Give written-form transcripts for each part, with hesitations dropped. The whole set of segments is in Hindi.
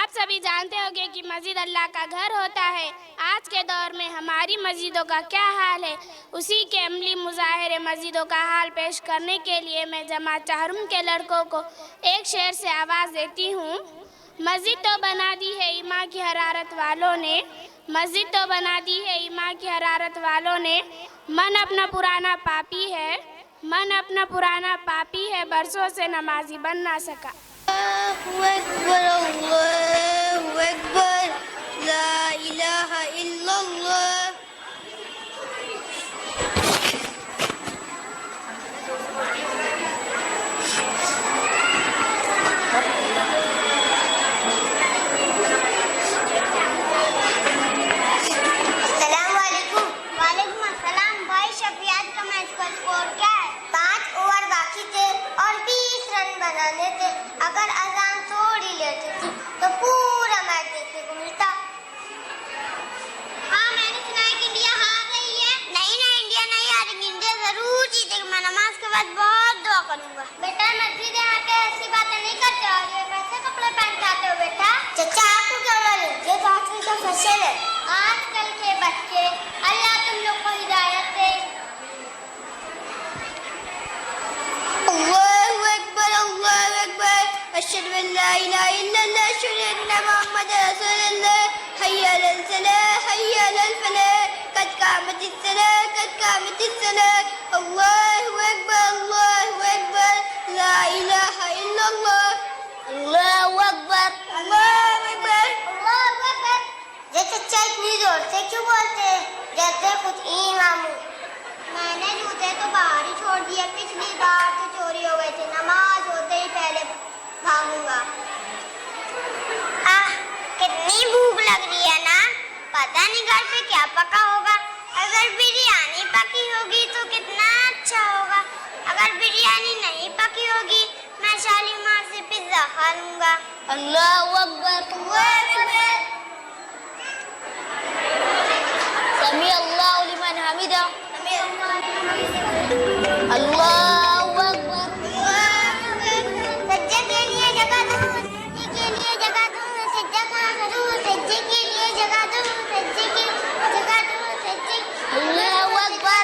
आप सभी जानते होंगे कि मस्जिद अल्लाह का घर होता है। आज के दौर में हमारी मस्जिदों का क्या हाल है, उसी के अमली मुजाहिरे मस्जिदों का हाल पेश करने के लिए मैं जमात चाहरुम के लड़कों को एक शेर से आवाज़ देती हूँ। मस्जिद तो बना दी है ईमान की हरारत वालों ने, मस्जिद तो बना दी है ईमान की हरारत वालों ने। मन अपना पुराना पापी है, मन अपना पुराना पापी है, बरसों से नमाजी बन ना सका। अल्लाहु अकबर, अल्लाहु अकबर, ला इलाहा इल्लल्लाह। अस्सलाम वालेकुम। वालेकुम अस्सलाम। भाई शफियात का मैच का स्कोर क्या है? 5 ओवर बाकी थे और 20 रन बनाने थे। अगर अजान छोड़ ही लेती थी तो पूरा मैच देखने को मिलता। हाँ, मैंने सुना है कि इंडिया हार रही है। नहीं ना, इंडिया नहीं हारेगी, इंडिया जरूर जीतेगी। मैं नमाज के बाद बहुत दुआ करूंगा। बेटा मस्जिद में आके ऐसी बातें नहीं करते और ये कैसे कपड़े पहन के आते हो बेटा? चाचा आपको क्या मालूम, ये तो आजकल का फैशन है। आजकल के बच्चे, अल्लाह तुम लोग को हिदायत दे। अल्लाहु अकबर, अल्लाहु अकबर, अशहदु अल्ला इलाहा इल्लल्लाह, अशहदु अन्ना मुहम्मदन रसूलुल्लाह, हय्या अलल सलाह, हय्या अलल फलाह, कद कामतिस सलाह, कद कामतिस सलाह। अल्लाहु अकबर, अल्लाहु अकबर, ला इलाहा इल्लल्लाह, अल्लाहु अकबर, अल्लाहु अकबर, अल्लाहु अकबर। ये चचा इतनी जोर से क्यों बोलते हैं जैसे कुछ इमाम हो? मैंने जूते तो बाहर ही छोड़ दिए, पिछली बार तो चोरी हो गए थे। नमाज होते ही पहले भागूंगा। आह, कितनी भूख लग रही है ना। पता नहीं घर पे क्या पका होगा। अगर बिरयानी पकी होगी तो कितना अच्छा होगा। अगर बिरयानी नहीं पकी होगी मैं शालीमार से पिज्जा खा लूंगा। अल्लाहु अकबर, अल्लाहु अकबर। समी अल्लाहु लिमन हमिदा, अल्लाहु अकबर। सज्जे के लिए जगह दो, सज्जे के लिए जगह दो, सज्जा कहाँ करूँ? सज्जे के लिए जगह दो, सज्जे के जगह दो, सज्जे। अल्लाहु अकबर,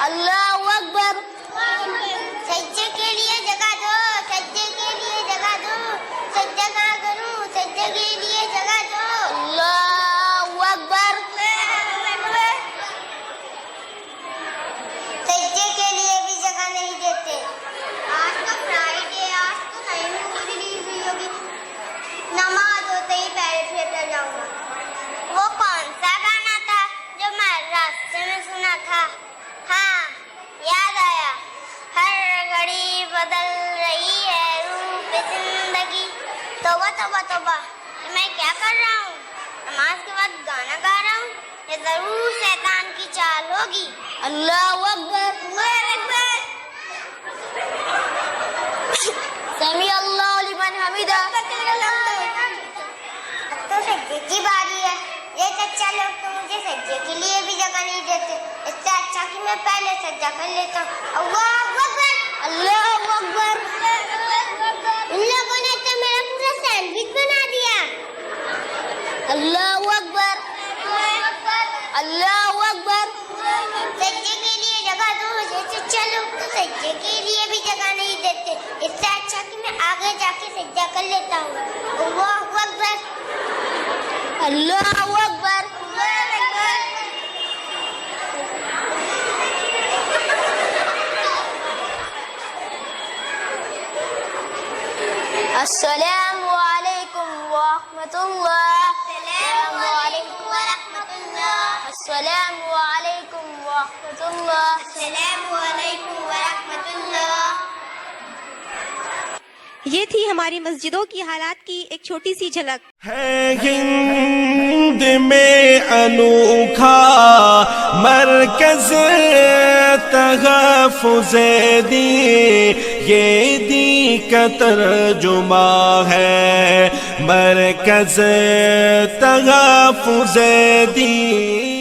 अल्लाहु अकबर। सज्जे के लिए जगह दो, सज्जे के लिए जगह दो, सज्जा कहाँ करूँ? सज्जे के लिए जगह दो। अल्लाहु अकबर। सज्जे के लिए भी जगह नहीं देते। आज तो फ्राइडे, आज तो नई मूवी रिलीज हुई होगी। नमाज होते ही पैर थिएटर जाऊंगा। वो कौन सा गाना था जो मैं रास्ते में सुना था? हाँ, याद आया। हर घड़ी बदल रही है रूप जिंदगी। तौबा तौबा तौबा, मैं क्या कर रहा हूँ? नमाज के बाद गाना गा रहा हूँ। ये जरूर शैतान की चाल होगी। अल्लाहु अकबर, अल्लाहु अकबर। समी अल्लाहु लिमन हमिदा। अब तो सज्जे की बारी है। ये चचा लोग तो मुझे सज्जे के लिए भी जगह नहीं देते। इससे अच्छा कि मैं पहले सज्जा कर लेता हूँ। अल्लाहु अकबर, अल्लाहु अकबर। इन लोगों ने तो मेरा पूरा सैंडविच बना दिया। अल्लाहु अकबर, अल्लाहु अकबर। सज्जे के लिए जगह दो, जैसे चलो तो सज्जे के लिए भी जगह नहीं देते। इससे अच्छा कि मैं आगे जाके सज्जा कर लेता हूँ। अल्लाहु अकबर, अल्लाहु अकबर, अल्लाहु अकबर। अस्सलामु अलैकुम व रहमतुल्लाह, अस्सलामु अलैकुम व रहमतुल्लाह, अस्सलामु अलैकुम व रहमतुल्लाह, अस्सलामु अलैकुम व रहमतुल्लाह। ये थी हमारी मस्जिदों की हालात की एक छोटी सी झलक। है हिंद में अनोखा मरकज़ तहफ़्फ़ुज़ दी, ये दी का तर्जुमा है मरकज़ तहफ़्फ़ुज़ दी।